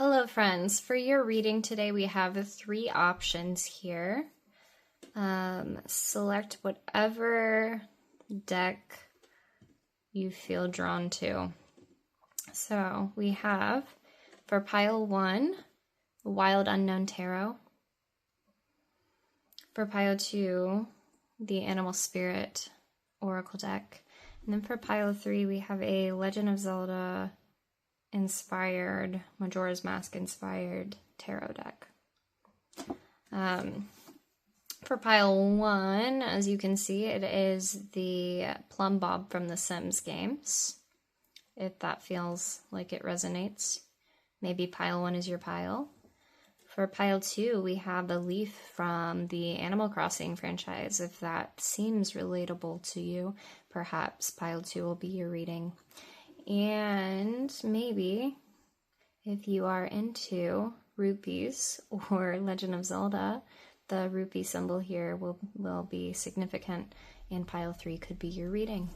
Hello friends, for your reading today we have 3 options here. Select whatever deck you feel drawn to. So we have, for pile 1, Wild Unknown Tarot. For pile 2, the Animal Spirit Oracle deck. And then for pile 3 we have a Legend of Zelda inspired, Majora's Mask inspired tarot deck. For pile 1, as you can see, it is the Plum Bob from the Sims games. If that feels like it resonates, maybe pile 1 is your pile. For pile 2, we have the Leaf from the Animal Crossing franchise. If that seems relatable to you, perhaps pile 2 will be your reading. And maybe if you are into rupees or Legend of Zelda, the rupee symbol here will be significant, and pile 3 could be your reading.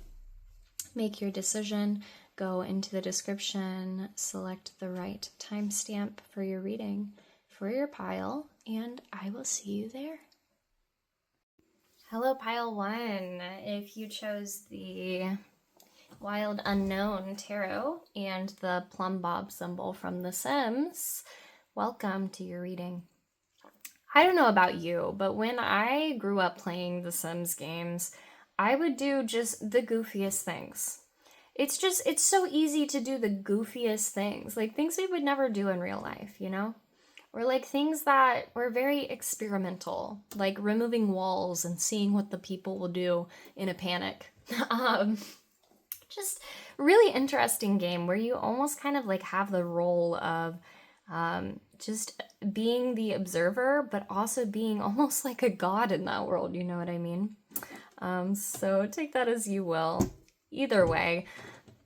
Make your decision, go into the description, select the right timestamp for your reading for your pile, and I will see you there. Hello, pile 1. If you chose the Wild Unknown Tarot and the Plum Bob symbol from The Sims, welcome to your reading. I don't know about you, but when I grew up playing The Sims games, I would do just the goofiest things. It's so easy to do the goofiest things, like things we would never do in real life, you know? Or like things that were very experimental, like removing walls and seeing what the people will do in a panic. Just really interesting game where you almost kind of like have the role of just being the observer, but also being almost like a god in that world, you know what I mean? So take that as you will. Either way,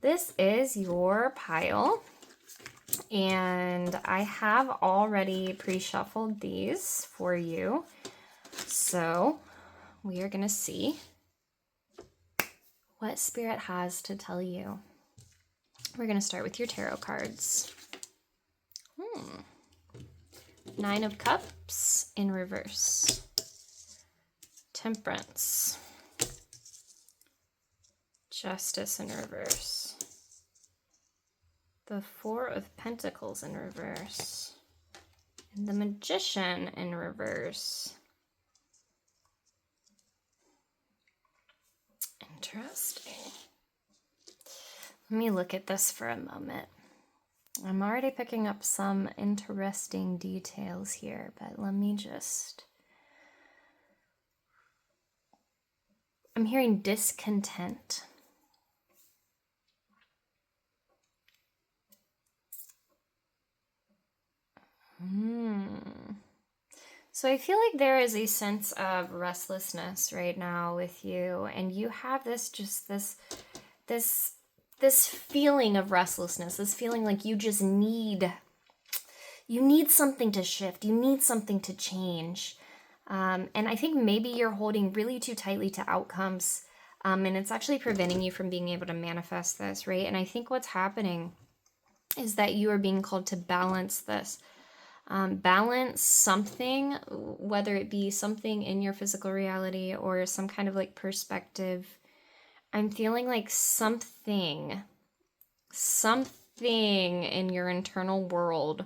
this is your pile, and I have already pre-shuffled these for you. So we are going to see what Spirit has to tell you. We're going to start with your tarot cards. 9 of Cups in reverse. Temperance. Justice in reverse. The 4 of Pentacles in reverse. And the Magician in reverse. Interesting. Let me look at this for a moment. I'm already picking up some interesting details here, but let me just... I'm hearing discontent. So I feel like there is a sense of restlessness right now with you, and you have this feeling of restlessness, this feeling like you just need something to shift, you need something to change. And I think maybe you're holding really too tightly to outcomes, and it's actually preventing you from being able to manifest this, right? And I think what's happening is that you are being called to balance this. Balance something, whether it be something in your physical reality or some kind of like perspective. I'm feeling like something in your internal world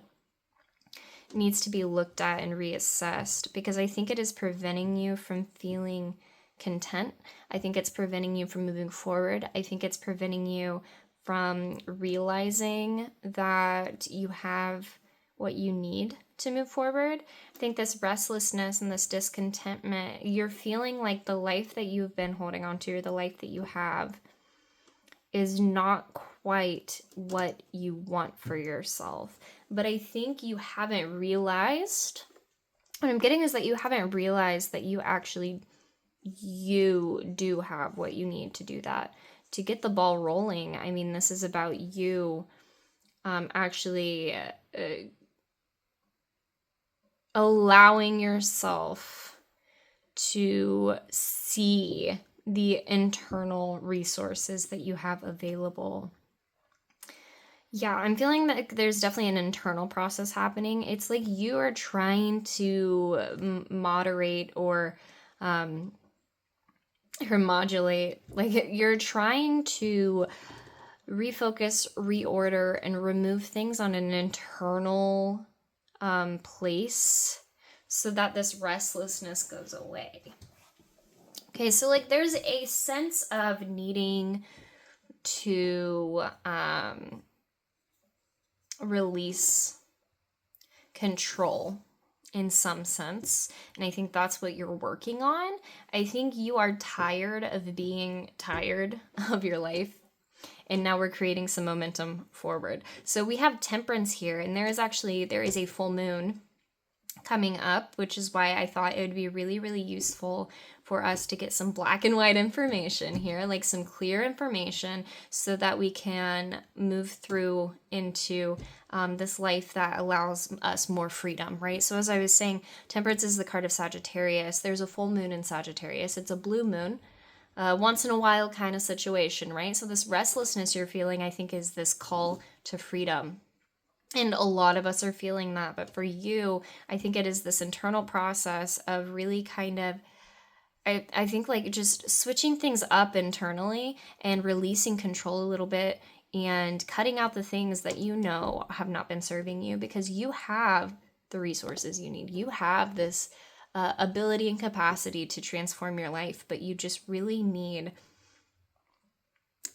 needs to be looked at and reassessed, because I think it is preventing you from feeling content. I think it's preventing you from moving forward. I think it's preventing you from realizing that you have what you need to move forward. I think this restlessness and this discontentment, you're feeling like the life that you've been holding on to, or the life that you have, is not quite what you want for yourself. But I think you haven't realized, what I'm getting is that you haven't realized that you do have what you need to do that, to get the ball rolling. I mean, this is about you actually allowing yourself to see the internal resources that you have available. Yeah, I'm feeling that there's definitely an internal process happening. It's like you are trying to moderate um, or modulate. Like you're trying to refocus, reorder, and remove things on an internal place so that this restlessness goes away. Okay, so like there's a sense of needing to release control in some sense. And I think that's what you're working on. I think you are tired of being tired of your life. And now we're creating some momentum forward. So we have temperance here, and there is a full moon coming up, which is why I thought it would be really, really useful for us to get some black and white information here, like some clear information, so that we can move through into this life that allows us more freedom, right? So as I was saying, temperance is the card of Sagittarius. There's a full moon in Sagittarius. It's a blue moon. Once in a while kind of situation, right? So this restlessness you're feeling, I think, is this call to freedom. And a lot of us are feeling that. But for you, I think it is this internal process of really kind of, I think, like just switching things up internally and releasing control a little bit and cutting out the things that you know have not been serving you, because you have the resources you need. You have this ability and capacity to transform your life, but you just really need,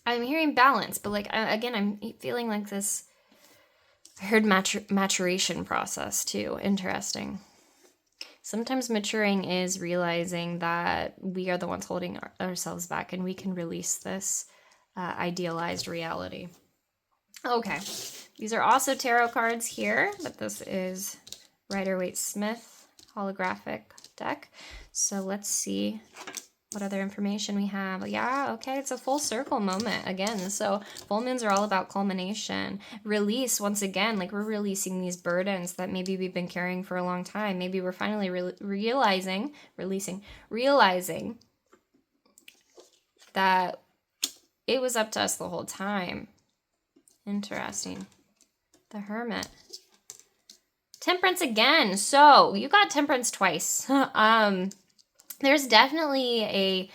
I'm hearing balance, but like, again, I'm feeling like this, I heard maturation process too. Interesting. Sometimes maturing is realizing that we are the ones holding ourselves back, and we can release this idealized reality. Okay, these are also tarot cards here, but this is Rider-Waite-Smith holographic deck. So let's see what other information we have. Yeah, okay, it's a full circle moment again. So full moons are all about culmination, release. Once again, like we're releasing these burdens that maybe we've been carrying for a long time. Maybe we're finally realizing that it was up to us the whole time. Interesting. The Hermit. Temperance again. So you got temperance twice. There's definitely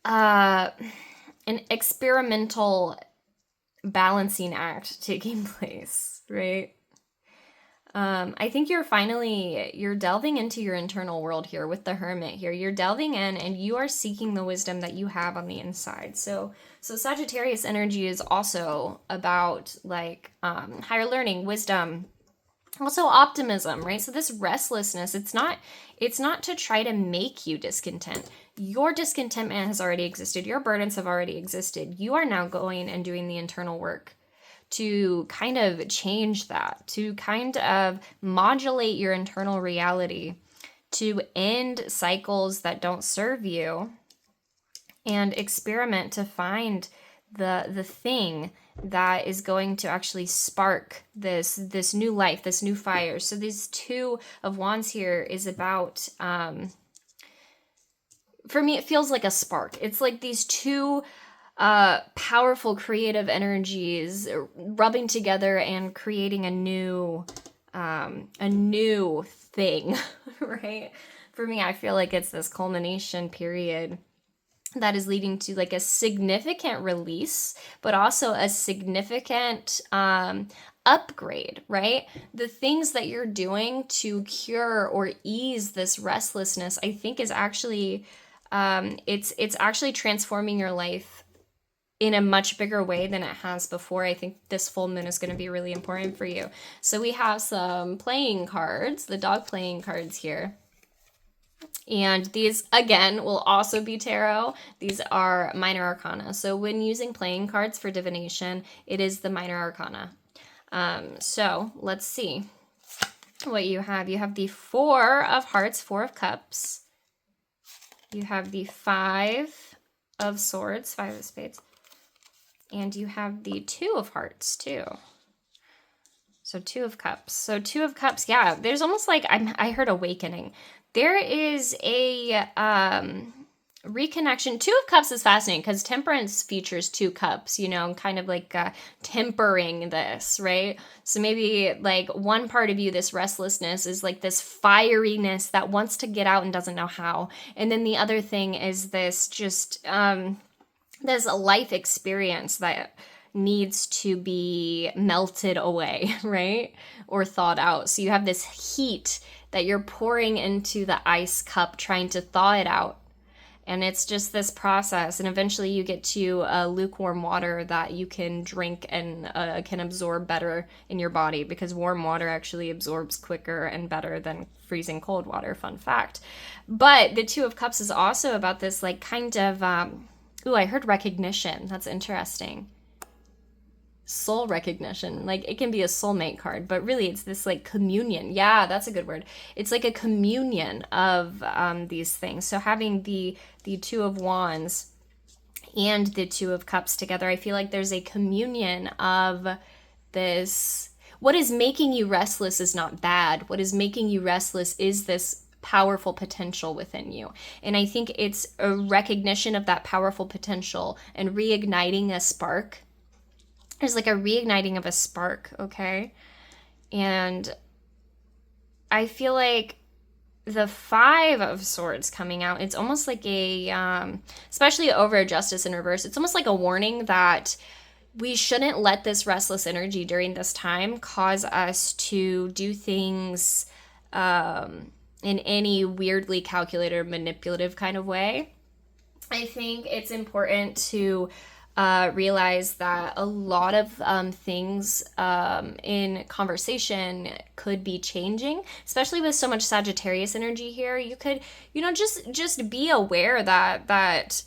an experimental balancing act taking place, right? I think you're delving into your internal world here with the Hermit here. You're delving in and you are seeking the wisdom that you have on the inside. So Sagittarius energy is also about like higher learning, wisdom, also optimism, right? So this restlessness, it's not to try to make you discontent. Your discontentment has already existed. Your burdens have already existed. You are now going and doing the internal work to kind of change that, to kind of modulate your internal reality, to end cycles that don't serve you, and experiment to find the thing that is going to actually spark this new life, this new fire. So these Two of Wands here is about, for me, it feels like a spark. It's like these two powerful creative energies rubbing together and creating a new thing, right? For me, I feel like it's this culmination period that is leading to like a significant release, but also a significant upgrade, right? The things that you're doing to cure or ease this restlessness, I think is actually, it's actually transforming your life in a much bigger way than it has before. I think this full moon is going to be really important for you. So we have some playing cards, the dog playing cards here. And these, again, will also be tarot. These are minor arcana. So when using playing cards for divination, it is the minor arcana. So let's see what you have. You have the Four of Hearts, Four of Cups. You have the Five of Swords, Five of Spades. And you have the Two of Hearts, too. So Two of Cups. So Two of Cups, yeah, there's almost like, I heard awakening. There is a reconnection. Two of Cups is fascinating because Temperance features 2 cups, you know, kind of like tempering this, right? So maybe like one part of you, this restlessness, is like this fieriness that wants to get out and doesn't know how. And then the other thing is this just this life experience that needs to be melted away, right? Or thawed out. So you have this heat that you're pouring into the ice cup, trying to thaw it out. And it's just this process. And eventually you get to lukewarm water that you can drink and can absorb better in your body, because warm water actually absorbs quicker and better than freezing cold water. Fun fact. But the Two of Cups is also about this like kind of, I heard recognition. That's interesting. Soul recognition. Like it can be a soulmate card, but really it's this like communion. Yeah, that's a good word. It's like a communion of these things. So having the Two of Wands and the Two of Cups together, I feel like there's a communion of this. What is making you restless is not bad. What is making you restless is this powerful potential within you. And I think it's a recognition of that powerful potential and reigniting a spark. There's like a reigniting of a spark, okay? And I feel like the Five of Swords coming out, it's almost like a, especially over Justice in reverse, it's almost like a warning that we shouldn't let this restless energy during this time cause us to do things in any weirdly calculated or manipulative kind of way. I think it's important to realize that a lot of things in conversation could be changing, especially with so much Sagittarius energy here. You could, just be aware that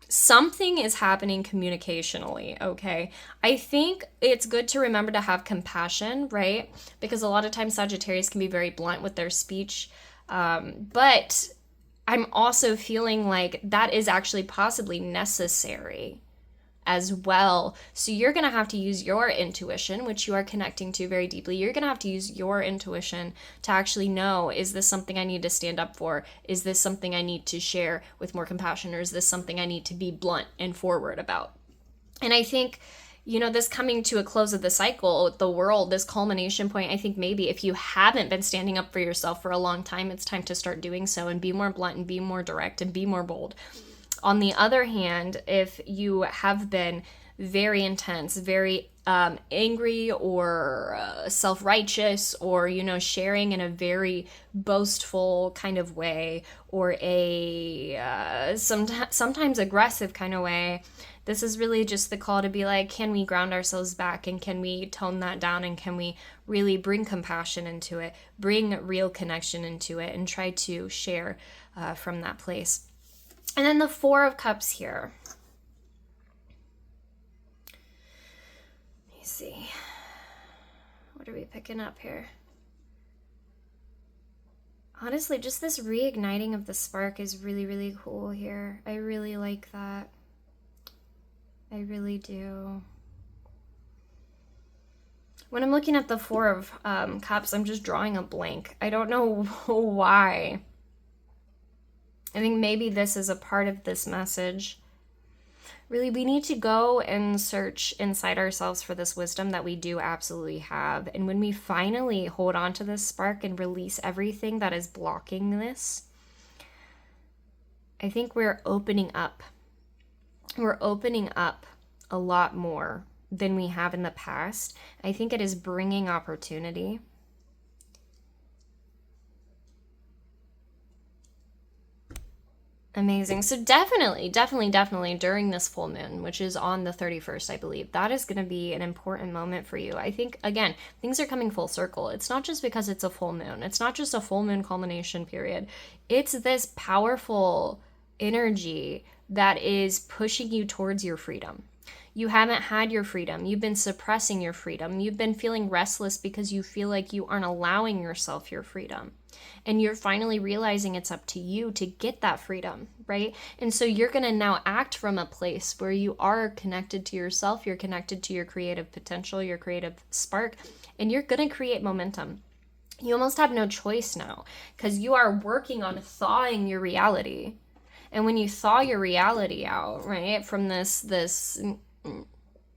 something is happening communicationally, okay? I think it's good to remember to have compassion, right? Because a lot of times Sagittarius can be very blunt with their speech, but I'm also feeling like that is actually possibly necessary as well. So you're going to have to use your intuition, which you are connecting to very deeply. You're going to have to use your intuition to actually know, is this something I need to stand up for? Is this something I need to share with more compassion? Or is this something I need to be blunt and forward about? And I think, this coming to a close of the cycle, the world, this culmination point, I think maybe if you haven't been standing up for yourself for a long time, it's time to start doing so and be more blunt and be more direct and be more bold. On the other hand, if you have been very intense, very angry or self-righteous, or, sharing in a very boastful kind of way, or a sometimes aggressive kind of way, this is really just the call to be like, can we ground ourselves back, and can we tone that down, and can we really bring compassion into it, bring real connection into it, and try to share from that place. And then the Four of Cups here. Let me see. What are we picking up here? Honestly, just this reigniting of the spark is really, really cool here. I really like that. I really do. When I'm looking at the Four of Cups, I'm just drawing a blank. I don't know why. I think maybe this is a part of this message. Really, we need to go and search inside ourselves for this wisdom that we do absolutely have. And when we finally hold on to this spark and release everything that is blocking this, I think we're opening up. We're opening up a lot more than we have in the past. I think it is bringing opportunity. Amazing. So definitely during this full moon, which is on the 31st, I believe, that is going to be an important moment for you. I think, again, things are coming full circle. It's not just because it's a full moon. It's not just a full moon culmination period. It's this powerful energy that is pushing you towards your freedom. You haven't had your freedom. You've been suppressing your freedom. You've been feeling restless because you feel like you aren't allowing yourself your freedom. And you're finally realizing it's up to you to get that freedom, right? And so you're going to now act from a place where you are connected to yourself. You're connected to your creative potential, your creative spark, and you're going to create momentum. You almost have no choice now because you are working on thawing your reality. And when you thaw your reality out, right, from this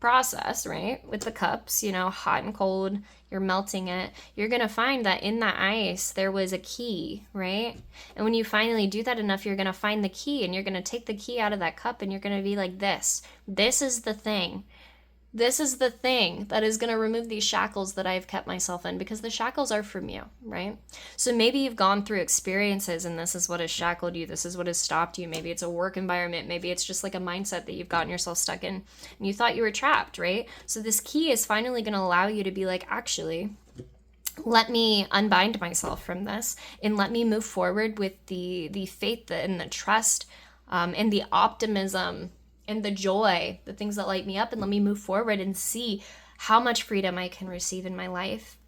process, right, with the cups, you know, hot and cold, you're melting it, you're going to find that in that ice there was a key, right? And when you finally do that enough, you're going to find the key, and you're going to take the key out of that cup, and you're going to be like, this is the thing. This is the thing that is going to remove these shackles that I've kept myself in, because the shackles are from you, right? So maybe you've gone through experiences and this is what has shackled you. This is what has stopped you. Maybe it's a work environment. Maybe it's just like a mindset that you've gotten yourself stuck in and you thought you were trapped, right? So this key is finally going to allow you to be like, actually, let me unbind myself from this and let me move forward with the faith and the trust and the optimism and the joy, the things that light me up, and let me move forward and see how much freedom I can receive in my life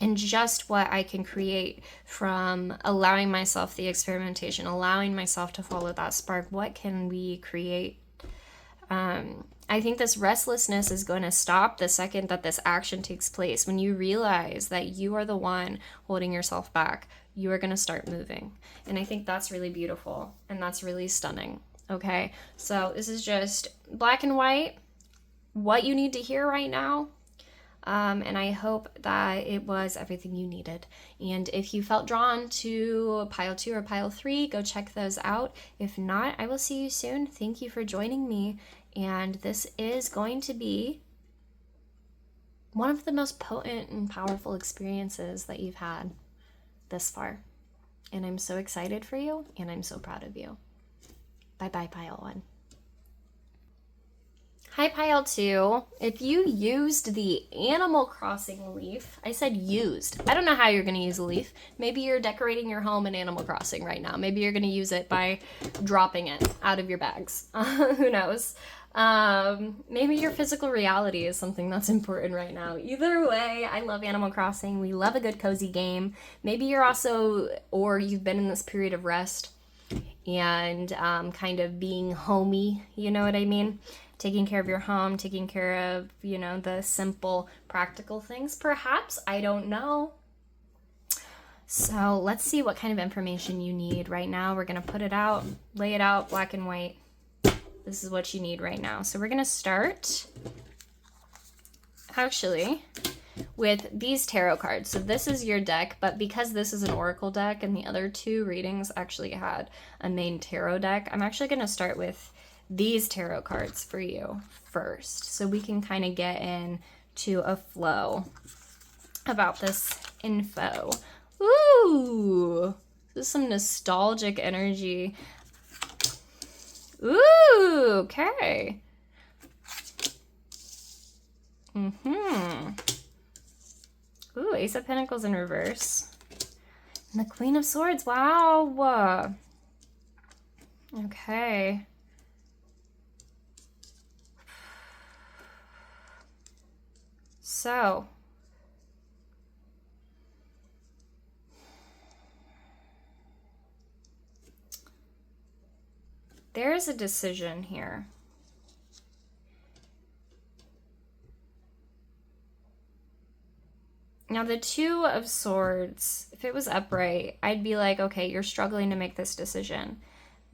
and just what I can create from allowing myself the experimentation, allowing myself to follow that spark. What can we create? I think this restlessness is going to stop the second that this action takes place. When you realize that you are the one holding yourself back, you are going to start moving. And I think that's really beautiful and that's really stunning. Okay, so this is just black and white, what you need to hear right now. And I hope that it was everything you needed. And if you felt drawn to pile 2 or pile 3, go check those out. If not, I will see you soon. Thank you for joining me. And this is going to be one of the most potent and powerful experiences that you've had this far. And I'm so excited for you, and I'm so proud of you. Bye-bye, pile 1. Hi, pile 2. If you used the Animal Crossing leaf, I said used. I don't know how you're going to use a leaf. Maybe you're decorating your home in Animal Crossing right now. Maybe you're going to use it by dropping it out of your bags. Who knows? Maybe your physical reality is something that's important right now. Either way, I love Animal Crossing. We love a good cozy game. Maybe you're also, or you've been in this period of rest and kind of being homey, you know what I mean? Taking care of your home, taking care of, you know, the simple, practical things, perhaps. I don't know. So let's see what kind of information you need right now. We're going to put it out, lay it out, black and white. This is what you need right now. So we're going to start, actually, with these tarot cards. So this is your deck, but because this is an oracle deck and the other 2 readings actually had a main tarot deck, I'm actually going to start with these tarot cards for you first, so we can kind of get into a flow about this info. Ooh, this is some nostalgic energy. Ooh, okay. Ooh, Ace of Pentacles in reverse. And the Queen of Swords. Wow. Okay. So. There is a decision here. Now, the 2 of Swords, if it was upright, I'd be like, okay, you're struggling to make this decision.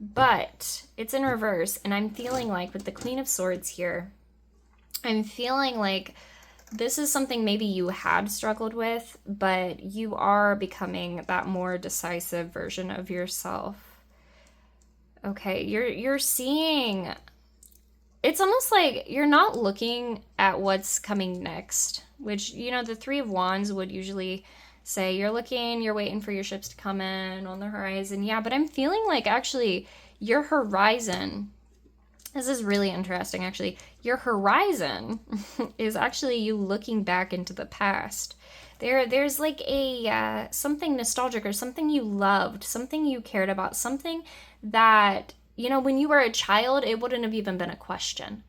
But it's in reverse, and I'm feeling like with the Queen of Swords here, I'm feeling like this is something maybe you had struggled with, but you are becoming that more decisive version of yourself. Okay, you're seeing, it's almost like you're not looking at what's coming next, which, you know, the 3 of Wands would usually say you're waiting for your ships to come in on the horizon. Yeah, but I'm feeling like actually your horizon, this is really interesting actually, your horizon is actually you looking back into the past. There's like a something nostalgic or something you loved, something you cared about, something that, you know, when you were a child, it wouldn't have even been a question.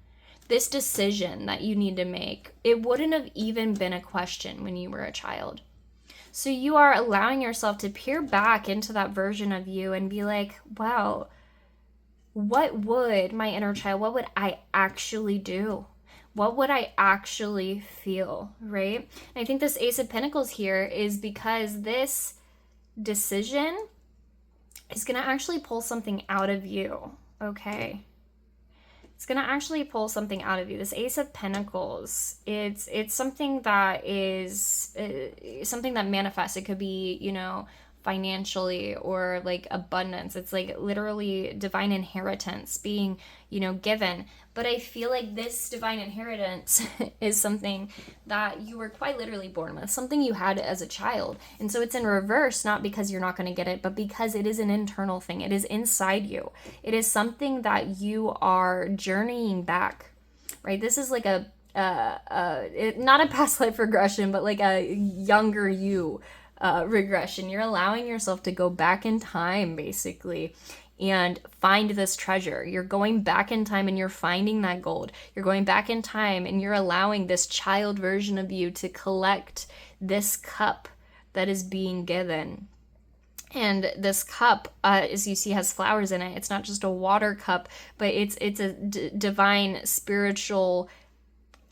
This decision that you need to make, it wouldn't have even been a question when you were a child. So you are allowing yourself to peer back into that version of you and be like, wow, what would my inner child, what would I actually do? What would I actually feel, right? And I think this Ace of Pentacles here is because this decision is going to actually pull something out of you, okay? It's going to actually pull something out of you. This Ace of Pentacles, it's something that is something that manifests. It could be, you know, financially or like abundance. It's like literally divine inheritance being, you know, given. But I feel like this divine inheritance is something that you were quite literally born with, something you had as a child. And so it's in reverse, not because you're not going to get it, but because it is an internal thing. It is inside you. It is something that you are journeying back, right? This is like not a past life regression, but like a younger you regression. You're allowing yourself to go back in time, basically, and find this treasure. You're going back in time and you're finding that gold. You're going back in time and you're allowing this child version of you to collect this cup that is being given. And this cup, as you see, has flowers in it. It's not just a water cup, but it's a divine spiritual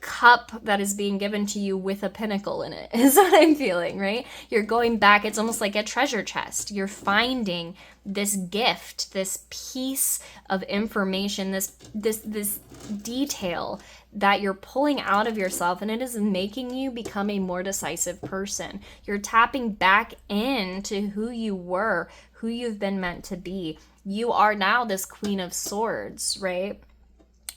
cup that is being given to you with a pinnacle in it, is what I'm feeling, right? You're going back. It's almost like a treasure chest. You're finding this gift, this piece of information, this detail that you're pulling out of yourself, and it is making you become a more decisive person. You're tapping back into who you were, who you've been meant to be. You are now this Queen of Swords, right?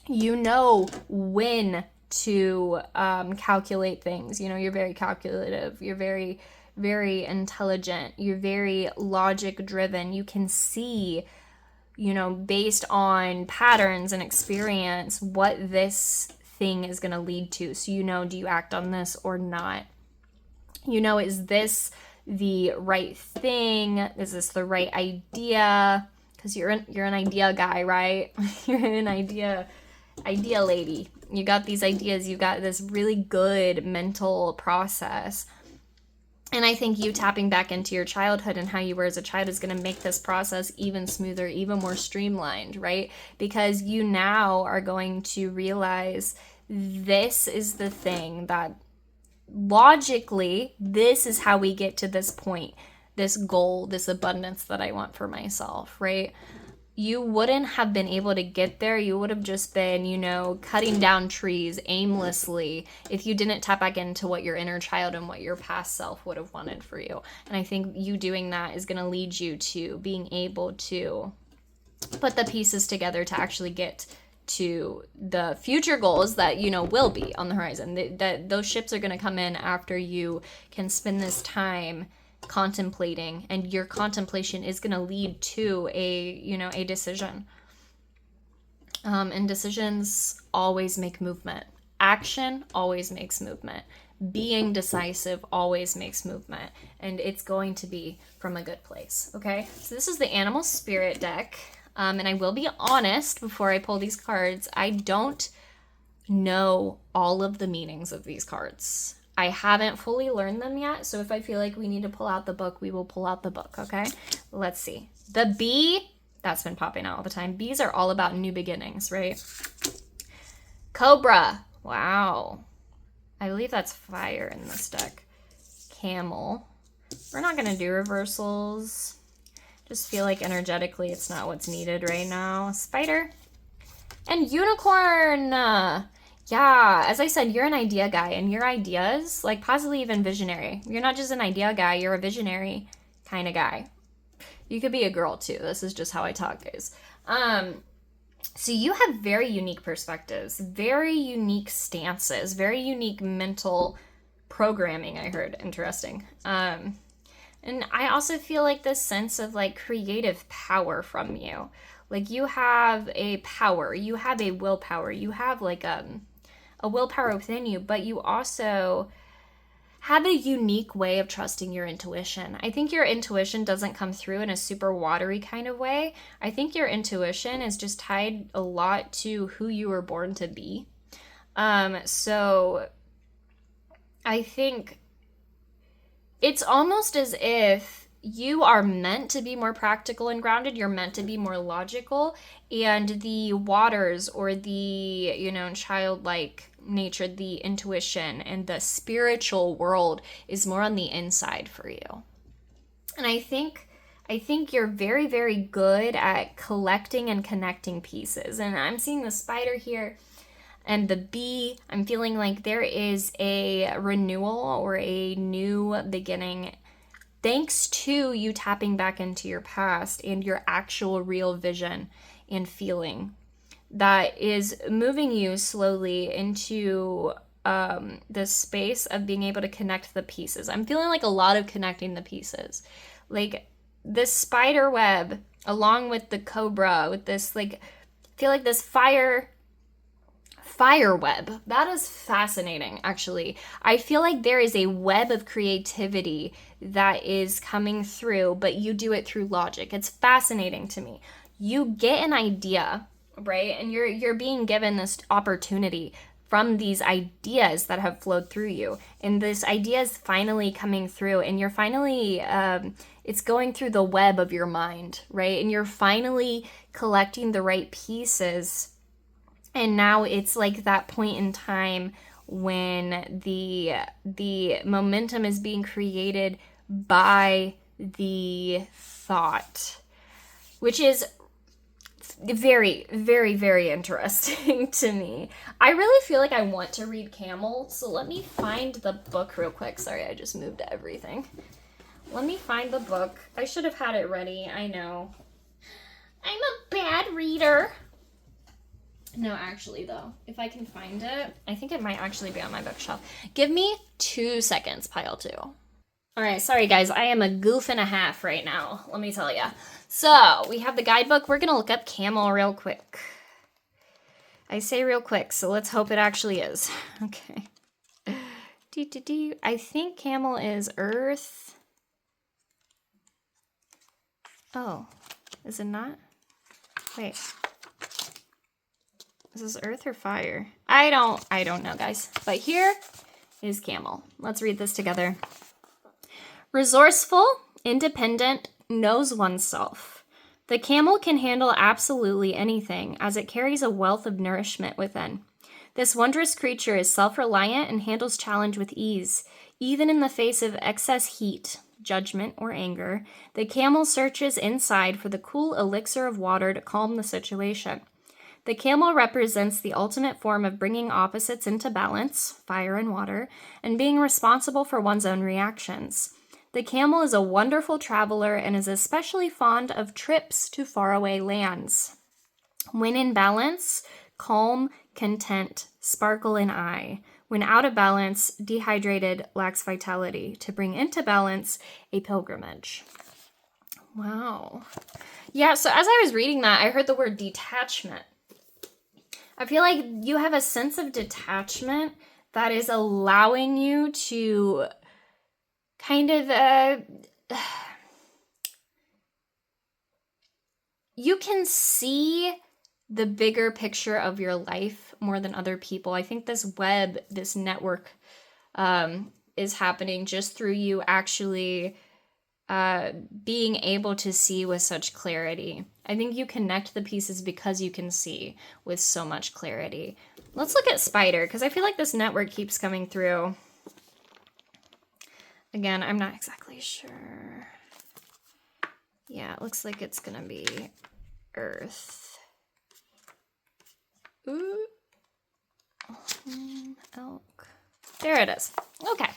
You know when to calculate things. You know, you're very calculative. You're very, very intelligent. You're very logic driven. You can see, you know, based on patterns and experience, what this thing is going to lead to. So, you know, do you act on this or not? You know, is this the right thing? Is this the right idea? Because you're an idea guy, right? You're an idea lady. You got these ideas. You got this really good mental process. And I think you tapping back into your childhood and how you were as a child is going to make this process even smoother, even more streamlined, right? Because you now are going to realize this is the thing that logically, this is how we get to this point, this goal, this abundance that I want for myself, right? You wouldn't have been able to get there. You would have just been, you know, cutting down trees aimlessly if you didn't tap back into what your inner child and what your past self would have wanted for you. And I think you doing that is going to lead you to being able to put the pieces together to actually get to the future goals that, you know, will be on the horizon. That those ships are going to come in after you can spend this time contemplating, and your contemplation is going to lead to a decision. And decisions always make movement. Action always makes movement. Being decisive always makes movement, and it's going to be from a good place. Okay, so this is the Animal Spirit deck, and I will be honest before I pull these cards, I don't know all of the meanings of these cards. I haven't fully learned them yet, so if I feel like we need to pull out the book, we will pull out the book, okay? Let's see. The bee, that's been popping out all the time. Bees are all about new beginnings, right? Cobra, wow. I believe that's fire in this deck. Camel. We're not going to do reversals. Just feel like energetically it's not what's needed right now. Spider. And unicorn. Yeah, as I said, you're an idea guy, and your ideas, like possibly even visionary. You're not just an idea guy, you're a visionary kind of guy. You could be a girl too. This is just how I talk, guys. So you have very unique perspectives, very unique stances, very unique mental programming, I heard. Interesting. And I also feel like this sense of like creative power from you. Like you have a power, you have a willpower, you have like a willpower within you, but you also have a unique way of trusting your intuition. I think your intuition doesn't come through in a super watery kind of way. I think your intuition is just tied a lot to who you were born to be. So I think it's almost as if you are meant to be more practical and grounded. You're meant to be more logical, and the waters or the, childlike nature, the intuition and the spiritual world is more on the inside for you. And I think I think you're very, very good at collecting and connecting pieces. And I'm seeing the spider here and the bee. I'm feeling like there is a renewal or a new beginning thanks to you tapping back into your past and your actual real vision and feeling that is moving you slowly into the space of being able to connect the pieces. I'm feeling like a lot of connecting the pieces. Like this spider web along with the cobra with this, like, I feel like this fire web. That is fascinating, actually. I feel like there is a web of creativity that is coming through, but you do it through logic. It's fascinating to me. You get an idea, right? And you're being given this opportunity from these ideas that have flowed through you. And this idea is finally coming through, and you're finally, it's going through the web of your mind, right? And you're finally collecting the right pieces. And now it's like that point in time when the momentum is being created by the thought, which is very, very, very interesting to me. I really feel like I want to read Camel, so let me find the book real quick. Sorry, I just moved everything. Let me find the book. I should have had it ready, I know. I'm a bad reader. No, actually, though, if I can find it, I think it might actually be on my bookshelf. Give me 2 seconds, pile 2. All right, sorry, guys. I am a goof and a half right now, let me tell you. So, we have the guidebook. We're going to look up camel real quick. I say real quick, so let's hope it actually is. Okay. I think camel is earth. Oh, is it not? Wait. Is this earth or fire? I don't know, guys. But here is camel. Let's read this together. Resourceful, independent, knows oneself. The camel can handle absolutely anything, as it carries a wealth of nourishment within. This wondrous creature is self-reliant and handles challenge with ease. Even in the face of excess heat, judgment, or anger, the camel searches inside for the cool elixir of water to calm the situation. The camel represents the ultimate form of bringing opposites into balance, fire and water, and being responsible for one's own reactions. The camel is a wonderful traveler and is especially fond of trips to faraway lands. When in balance, calm, content, sparkle in eye. When out of balance, dehydrated, lacks vitality. To bring into balance, a pilgrimage. Wow. Yeah, so as I was reading that, I heard the word detachment. I feel like you have a sense of detachment that is allowing you to kind of, you can see the bigger picture of your life more than other people. I think this web, this network is happening just through you actually being able to see with such clarity. I think you connect the pieces because you can see with so much clarity. Let's look at spider, because I feel like this network keeps coming through. Again, I'm not exactly sure. Yeah, it looks like it's gonna be earth. Ooh. Elk. There it is. Okay.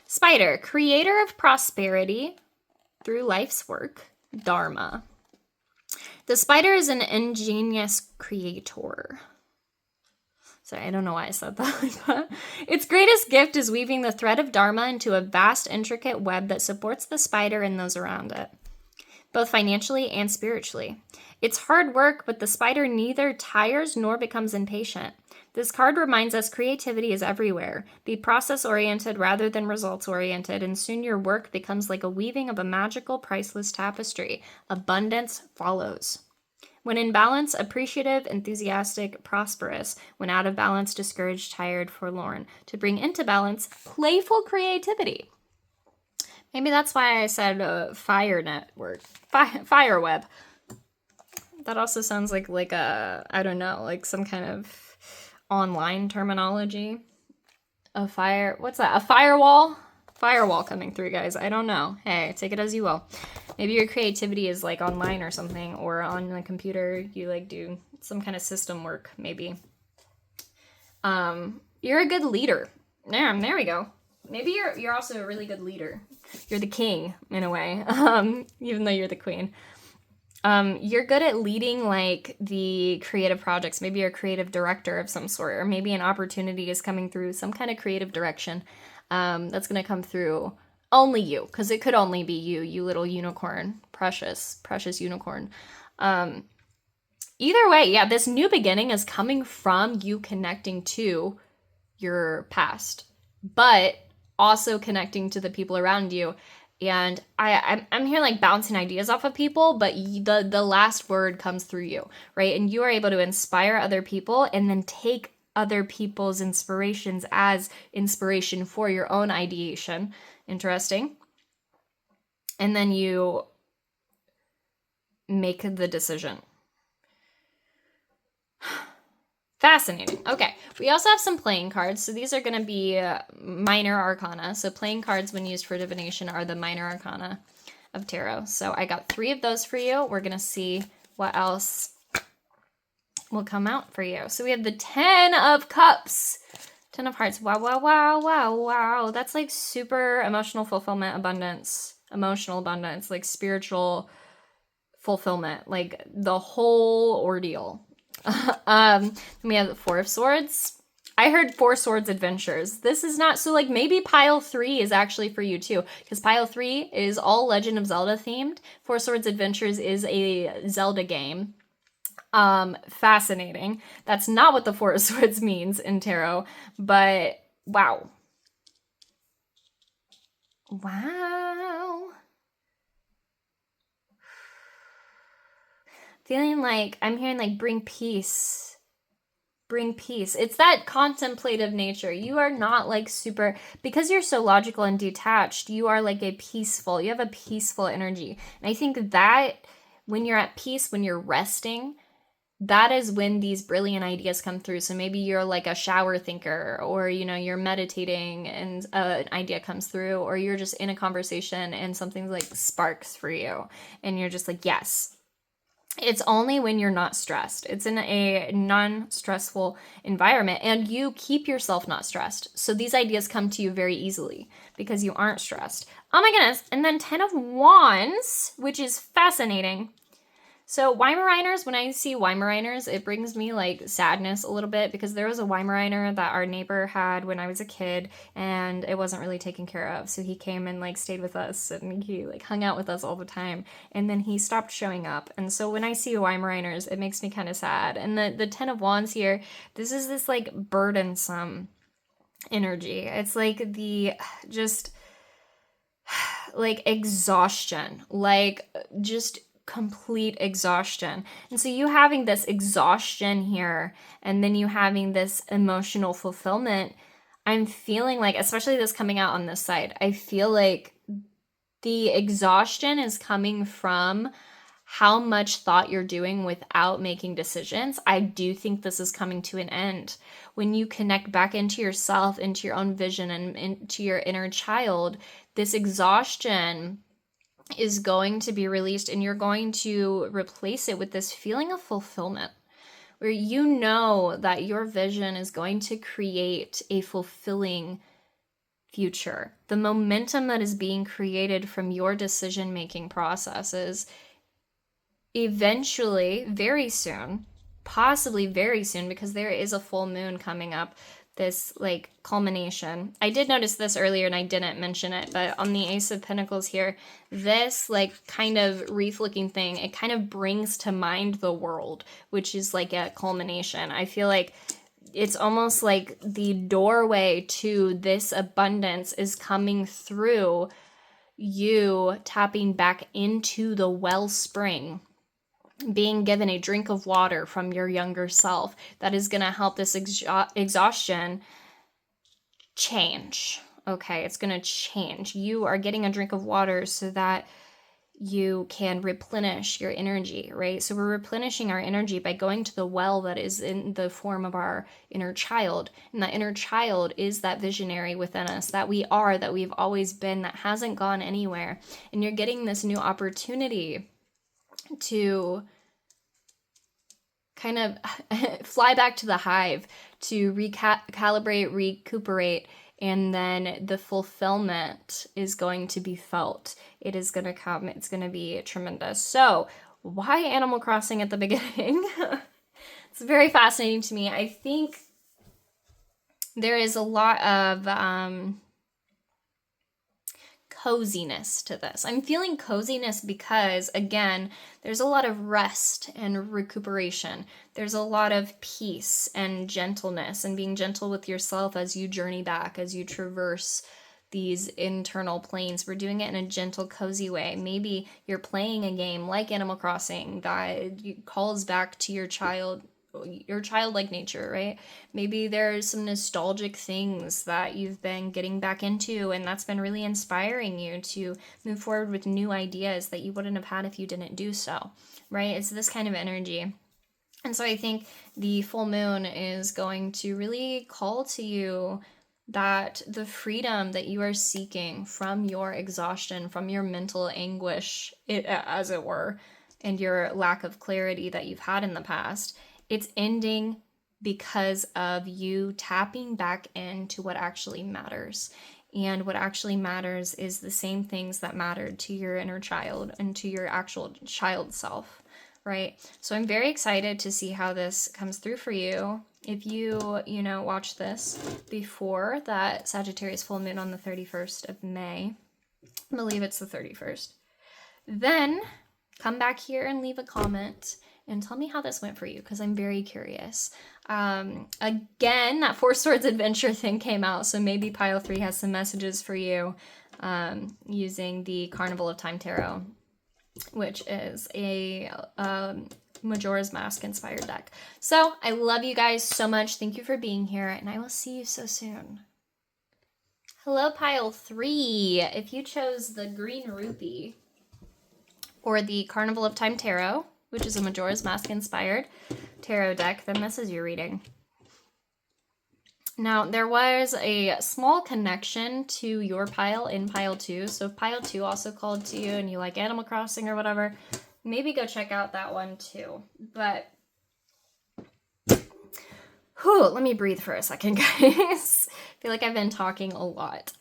Spider, creator of prosperity through life's work, dharma. The spider is an ingenious creator. Sorry, I don't know why I said that like that. Its greatest gift is weaving the thread of dharma into a vast, intricate web that supports the spider and those around it, both financially and spiritually. It's hard work, but the spider neither tires nor becomes impatient. This card reminds us creativity is everywhere. Be process-oriented rather than results-oriented, and soon your work becomes like a weaving of a magical, priceless tapestry. Abundance follows. When in balance, appreciative, enthusiastic, prosperous. When out of balance, discouraged, tired, forlorn. To bring into balance, playful creativity. Maybe that's why I said fire network. Fire web. That also sounds like a, I don't know, like some kind of online terminology. A fire, what's that? A firewall? Firewall coming through, guys. I don't know. Hey, take it as you will. Maybe your creativity is like online or something, or on the computer, you like do some kind of system work, maybe. You're a good leader. There we go. Maybe you're also a really good leader. You're the king in a way, even though you're the queen. You're good at leading like the creative projects. Maybe you're a creative director of some sort, or maybe an opportunity is coming through, some kind of creative direction that's going to come through only you, because it could only be you, you little unicorn, precious unicorn. Either way, yeah, this new beginning is coming from you connecting to your past, but also connecting to the people around you. And I'm here like bouncing ideas off of people, but the last word comes through you, right? And you are able to inspire other people and then take other people's inspirations as inspiration for your own ideation. Interesting. And then you make the decision. Fascinating. Okay, we also have some playing cards. So these are going to be minor arcana. So playing cards when used for divination are the minor arcana of tarot. So I got 3 of those for you. We're going to see what else will come out for you. So we have the 10 of Cups. 10 of Hearts. Wow, wow, wow, wow, wow. That's like super emotional fulfillment, abundance, emotional abundance, like spiritual fulfillment, like the whole ordeal. We have the 4 of Swords. I heard 4 Swords Adventures. This is not, so like maybe pile 3 is actually for you too, because pile 3 is all Legend of Zelda themed. 4 Swords Adventures is a Zelda game. Fascinating. That's not what the 4 of Swords means in tarot, but wow. Wow. Feeling like, I'm hearing like bring peace. Bring peace. It's that contemplative nature. You are not like super, because you're so logical and detached, you are like a peaceful, you have a peaceful energy. And I think that when you're at peace, when you're resting, that is when these brilliant ideas come through. So maybe you're like a shower thinker, or, you know, you're meditating and an idea comes through, or you're just in a conversation and something like sparks for you. And you're just like, yes. It's only when you're not stressed. It's in a non-stressful environment, and you keep yourself not stressed. So these ideas come to you very easily because you aren't stressed. Oh my goodness. And then 10 of Wands, which is fascinating. So Weimaraners, when I see Weimaraners, it brings me like sadness a little bit, because there was a Weimaraner that our neighbor had when I was a kid, and it wasn't really taken care of. So he came and like stayed with us, and he like hung out with us all the time, and then he stopped showing up. And so when I see Weimaraners, it makes me kind of sad. And the 10 of Wands here, this is this like burdensome energy. It's like the just like exhaustion, like just complete exhaustion. And so you having this exhaustion here, and then you having this emotional fulfillment, I'm feeling like, especially this coming out on this side, I feel like the exhaustion is coming from how much thought you're doing without making decisions. I do think this is coming to an end. When you connect back into yourself, into your own vision, and into your inner child, this exhaustion is going to be released, and you're going to replace it with this feeling of fulfillment, where you know that your vision is going to create a fulfilling future. The momentum that is being created from your decision-making processes, eventually, very soon, possibly very soon, because there is a full moon coming up, this like culmination. I did notice this earlier and I didn't mention it, but on the Ace of Pentacles here, this like kind of wreath looking thing, it kind of brings to mind the world, which is like a culmination. I feel like it's almost like the doorway to this abundance is coming through you tapping back into the wellspring, being given a drink of water from your younger self that is going to help this exhaustion change. Okay, it's going to change. You are getting a drink of water so that you can replenish your energy, right? So we're replenishing our energy by going to the well that is in the form of our inner child. And that inner child is that visionary within us that we are, that we've always been, that hasn't gone anywhere. And you're getting this new opportunity to kind of fly back to the hive, to recalibrate, recuperate, and then the fulfillment is going to be felt. It is going to come. It's going to be tremendous. So why Animal Crossing at the beginning? It's very fascinating to me. I think there is a lot of coziness to this. I'm feeling coziness because, again, there's a lot of rest and recuperation. There's a lot of peace and gentleness and being gentle with yourself as you journey back, as you traverse these internal planes. We're doing it in a gentle, cozy way. Maybe you're playing a game like Animal Crossing that calls back to your childlike nature, right? Maybe there's some nostalgic things that you've been getting back into, and that's been really inspiring you to move forward with new ideas that you wouldn't have had if you didn't do so, right? It's this kind of energy. And so I think the full moon is going to really call to you that the freedom that you are seeking from your exhaustion, from your mental anguish, as it were, and your lack of clarity that you've had in the past, it's ending because of you tapping back into what actually matters. And what actually matters is the same things that mattered to your inner child and to your actual child self, right? So I'm very excited to see how this comes through for you. If you watch this before that Sagittarius full moon on the 31st of May, I believe it's the 31st, then come back here and leave a comment and tell me how this went for you, because I'm very curious. Again, that Four Swords adventure thing came out, so maybe pile 3 has some messages for you using the Carnival of Time Tarot, which is a Majora's Mask inspired deck. So I love you guys so much. Thank you for being here, and I will see you so soon. Hello, pile 3. If you chose the Green Rupee or the Carnival of Time Tarot, which is a Majora's Mask inspired tarot deck, then this is your reading. Now, there was a small connection to your pile in pile 2. So if pile 2 also called to you and you like Animal Crossing or whatever, maybe go check out that one too. But, let me breathe for a second, guys. I feel like I've been talking a lot.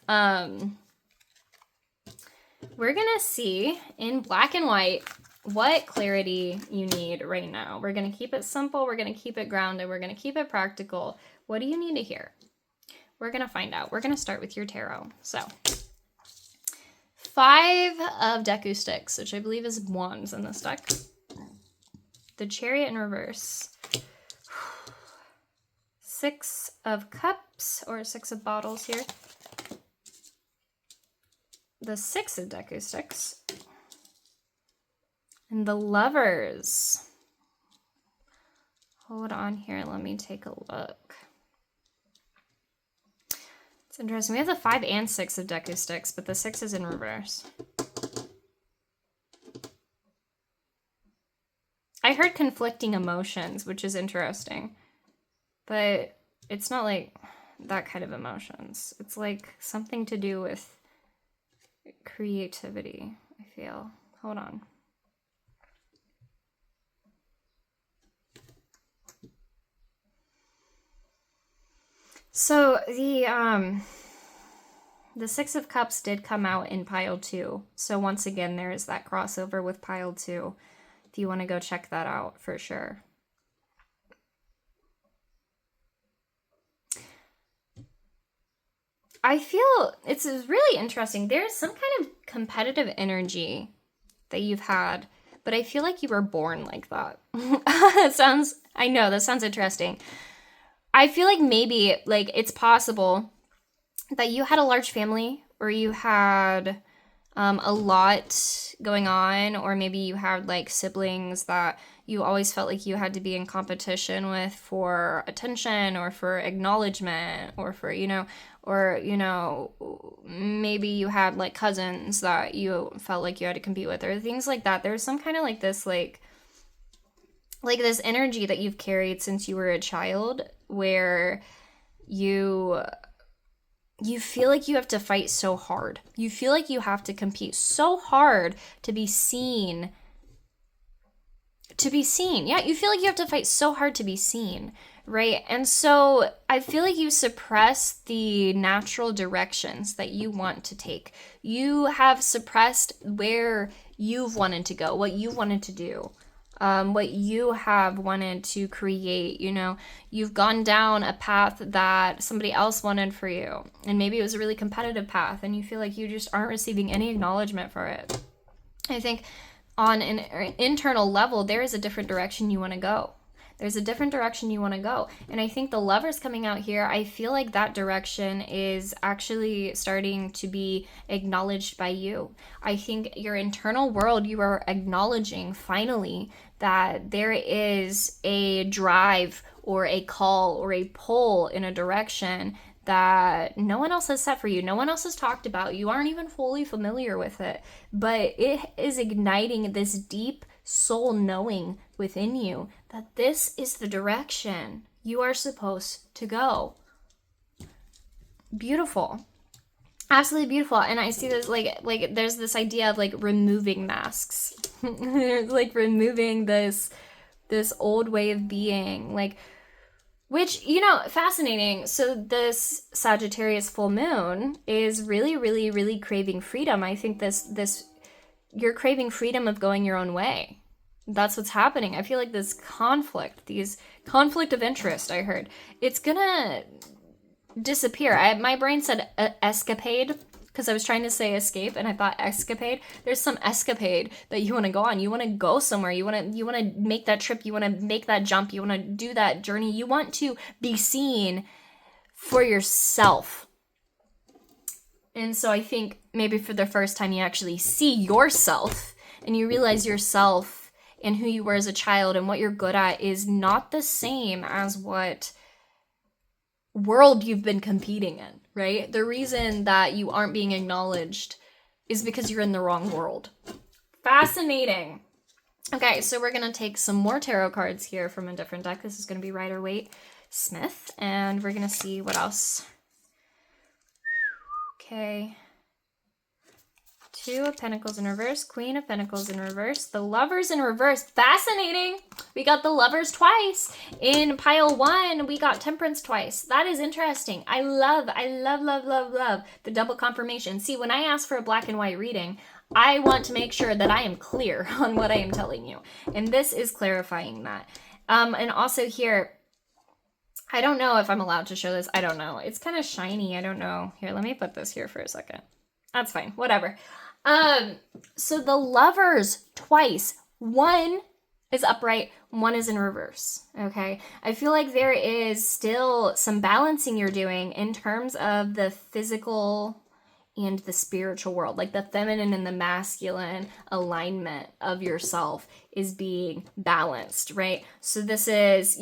We're going to see in black and white what clarity you need right now. We're going to keep it simple. We're going to keep it grounded. We're going to keep it practical. What do you need to hear? We're going to find out. We're going to start with your tarot. So 5 of Deku sticks, which I believe is wands in this deck. The Chariot in reverse. 6 of cups, or 6 of bottles here. The 6 of Deku sticks. And the Lovers. Hold on here. Let me take a look. It's interesting. We have the 5 and 6 of Deku sticks, but the 6 is in reverse. I heard conflicting emotions, which is interesting. But it's not like that kind of emotions. It's like something to do with creativity, I feel. Hold on. So the 6 of Cups did come out in pile 2. So once again, there is that crossover with pile 2. If you want to go check that out for sure. I feel it's really interesting. There's some kind of competitive energy that you've had, but I feel like you were born like that. I know, that sounds interesting. I feel like maybe, like, it's possible that you had a large family, or you had a lot going on, or maybe you had, like, siblings that you always felt like you had to be in competition with for attention or for acknowledgement or for, maybe you had like cousins that you felt like you had to compete with or things like that. There's some kind of like this, like this energy that you've carried since you were a child where you feel like you have to fight so hard. You feel like you have to compete so hard to be seen. Yeah, you feel like you have to fight so hard to be seen, right? And so I feel like you suppress the natural directions that you want to take. You have suppressed where you've wanted to go, what you wanted to do. What you have wanted to create, you've gone down a path that somebody else wanted for you. And maybe it was a really competitive path and you feel like you just aren't receiving any acknowledgement for it. I think on an internal level, there is a different direction you want to go. There's a different direction you want to go. And I think the Lovers coming out here, I feel like that direction is actually starting to be acknowledged by you. I think your internal world, you are acknowledging finally that there is a drive or a call or a pull in a direction that no one else has set for you. No one else has talked about. You aren't even fully familiar with it. But it is igniting this deep soul knowing within you that this is the direction you are supposed to go. Beautiful. Absolutely beautiful. And I see this like there's this idea of like removing masks. Like removing this old way of being, like, which, fascinating. So this Sagittarius full moon is really, really, really craving freedom. I think this you're craving freedom of going your own way. That's what's happening. I feel like this conflict of interest, I heard, it's gonna disappear. My brain said escapade because I was trying to say escape and I thought escapade. There's some escapade that you want to go on. You want to go somewhere. You want to make that trip. You want to make that jump. You want to do that journey. You want to be seen for yourself. And so I think maybe for the first time you actually see yourself and you realize yourself and who you were as a child and what you're good at is not the same as what world you've been competing in, right? The reason that you aren't being acknowledged is because you're in the wrong world. Fascinating. Okay, so we're going to take some more tarot cards here from a different deck. This is going to be Rider-Waite Smith, and we're going to see what else. Okay. Two of Pentacles in reverse, Queen of Pentacles in reverse, the Lovers in reverse. Fascinating. We got the Lovers twice. In pile one, we got Temperance twice. That is interesting. I love the double confirmation. See, when I ask for a black and white reading, I want to make sure that I am clear on what I am telling you. And this is clarifying that. And also here, I don't know if I'm allowed to show this. I don't know. It's kind of shiny. I don't know. Here, let me put this here for a second. That's fine. Whatever. So the Lovers twice. One is upright, one is in reverse. Okay. I feel like there is still some balancing you're doing in terms of the physical and the spiritual world. Like the feminine and the masculine alignment of yourself is being balanced, right? So this is,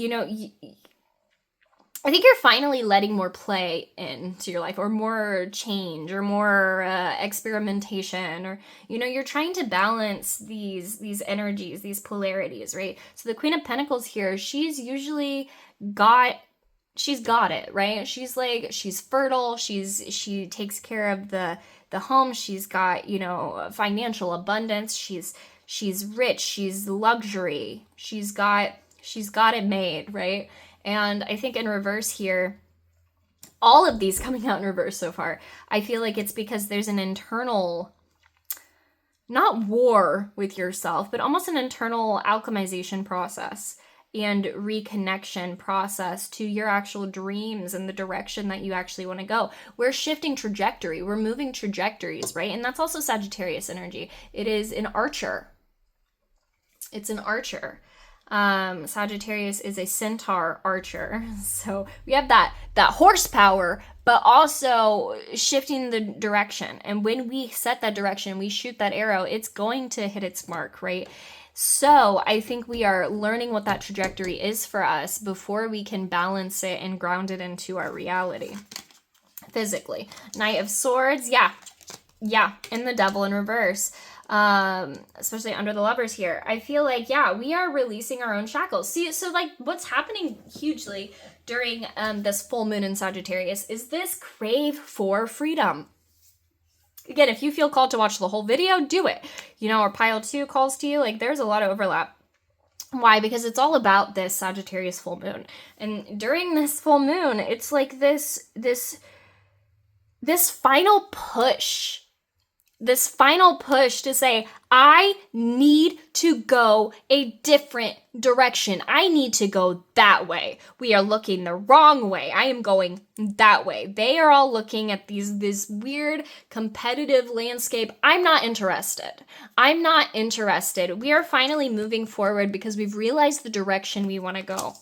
I think you're finally letting more play into your life or more change or more experimentation or, you're trying to balance these energies, these polarities, right? So the Queen of Pentacles here, she's usually got it, right? She's fertile. She takes care of the home. She's got, financial abundance. She's rich. She's luxury. She's got it made, right? And I think in reverse here, all of these coming out in reverse so far, I feel like it's because there's an internal, not war with yourself, but almost an internal alchemization process and reconnection process to your actual dreams and the direction that you actually want to go. We're shifting trajectory. We're moving trajectories, right? And that's also Sagittarius energy. It is an archer. It's an archer. Sagittarius is a centaur archer. So we have that horsepower, but also shifting the direction. And when we set that direction, we shoot that arrow, it's going to hit its mark, right? So I think we are learning what that trajectory is for us before we can balance it and ground it into our reality physically. Knight of Swords, yeah, and the Devil in reverse, especially under the Lovers here. I feel like, yeah, we are releasing our own shackles. See, so like what's happening hugely during this full moon in Sagittarius is this crave for freedom. Again, if you feel called to watch the whole video, do it. You know, or pile 2 calls to you, like there's a lot of overlap. Why? Because it's all about this Sagittarius full moon. And during this full moon, it's like this final push. This final push to say, I need to go a different direction. I need to go that way. We are looking the wrong way. I am going that way. They are all looking at this weird competitive landscape. I'm not interested. I'm not interested. We are finally moving forward because we've realized the direction we want to go.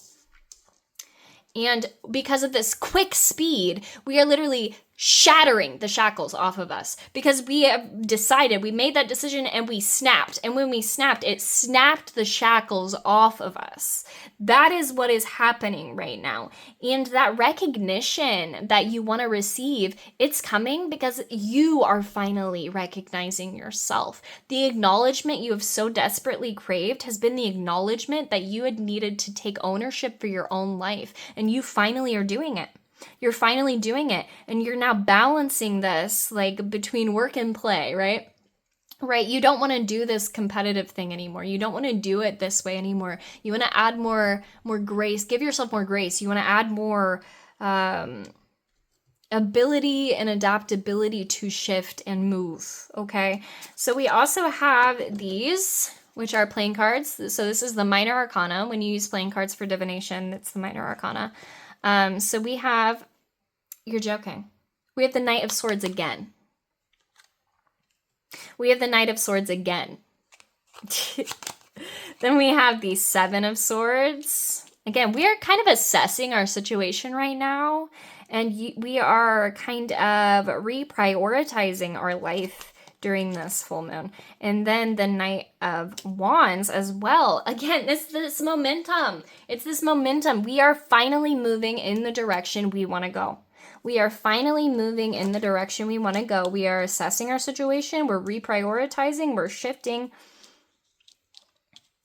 And because of this quick speed, we are literally shattering the shackles off of us because we have decided, we made that decision and we snapped. And when we snapped, it snapped the shackles off of us. That is what is happening right now. And that recognition that you want to receive, it's coming because you are finally recognizing yourself. The acknowledgement you have so desperately craved has been the acknowledgement that you had needed to take ownership for your own life. And you finally are doing it. You're finally doing it. And you're now balancing this like between work and play, right? Right, you don't want to do this competitive thing anymore. You don't want to do it this way anymore. You want to add more grace. Give yourself more grace. You want to add more ability and adaptability to shift and move, okay? So we also have these, which are playing cards. So this is the minor arcana. When you use playing cards for divination, it's the minor arcana. So we have, you're joking. We have the Knight of Swords again. We have the Knight of Swords again. Then we have the Seven of Swords. Again, we are kind of assessing our situation right now. And we are kind of reprioritizing our life during this full moon. And then the Knight of Wands as well. Again, it's this momentum. It's this momentum. We are finally moving in the direction we want to go. We are finally moving in the direction we want to go. We are assessing our situation. We're reprioritizing. We're shifting.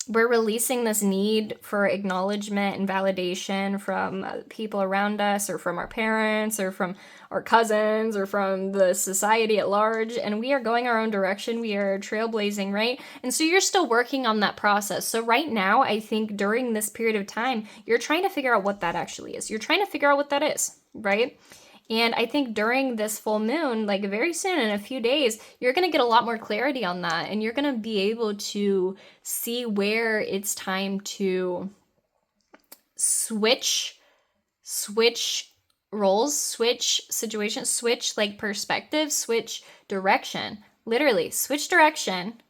We're releasing this need for acknowledgement and validation from people around us or from our parents or from our cousins or from the society at large. And we are going our own direction. We are trailblazing, right? And so you're still working on that process. So right now, I think during this period of time, you're trying to figure out what that actually is. You're trying to figure out what that is, right? And I think during this full moon, like very soon, in a few days, you're going to get a lot more clarity on that. And you're going to be able to see where it's time to switch roles, switch situations, switch like perspective, switch direction. Literally, switch direction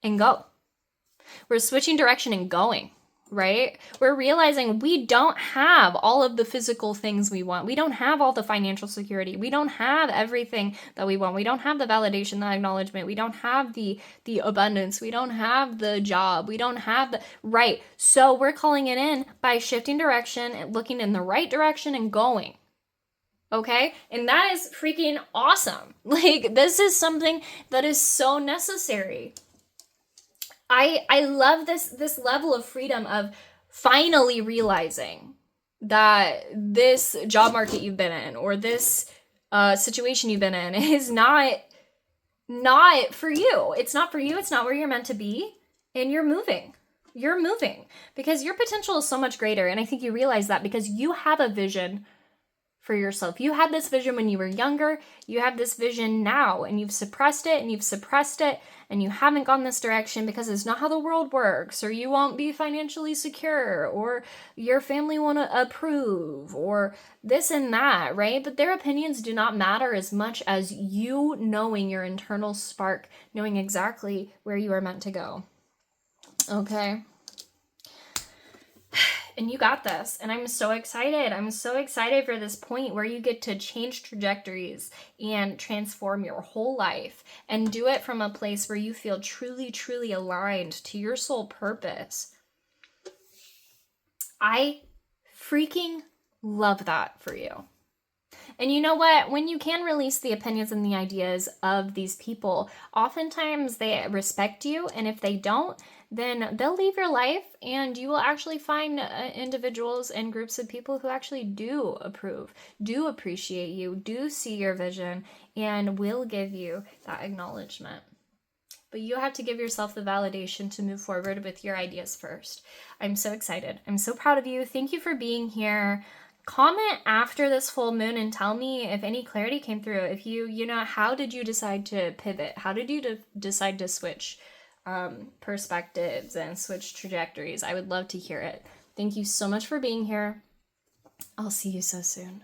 and go. We're switching direction and going. Right? We're realizing we don't have all of the physical things we want. We don't have all the financial security. We don't have everything that we want. We don't have the validation, the acknowledgement. We don't have the abundance. We don't have the job. We don't have the, right. So we're calling it in by shifting direction and looking in the right direction and going. Okay? And that is freaking awesome. Like, this is something that is so necessary. I love this level of freedom of finally realizing that this job market you've been in or this situation you've been in is not for you. It's not for you. It's not where you're meant to be. And you're moving. You're moving because your potential is so much greater. And I think you realize that because you have a vision for yourself. You had this vision when you were younger. You have this vision now and you've suppressed it and you've suppressed it and you haven't gone this direction because it's not how the world works, or you won't be financially secure, or your family won't approve, or this and that, right? But their opinions do not matter as much as you knowing your internal spark, knowing exactly where you are meant to go. Okay. And you got this. And I'm so excited. I'm so excited for this point where you get to change trajectories and transform your whole life and do it from a place where you feel truly, truly aligned to your soul purpose. I freaking love that for you. And you know what? When you can release the opinions and the ideas of these people, oftentimes they respect you. And if they don't, then they'll leave your life and you will actually find individuals and groups of people who actually do approve, do appreciate you, do see your vision, and will give you that acknowledgement. But you have to give yourself the validation to move forward with your ideas first. I'm so excited. I'm so proud of you. Thank you for being here. Comment after this full moon and tell me if any clarity came through. If you know, how did you decide to pivot? How did you decide to switch perspectives and switch trajectories? I would love to hear it. Thank you so much for being here. I'll see you so soon.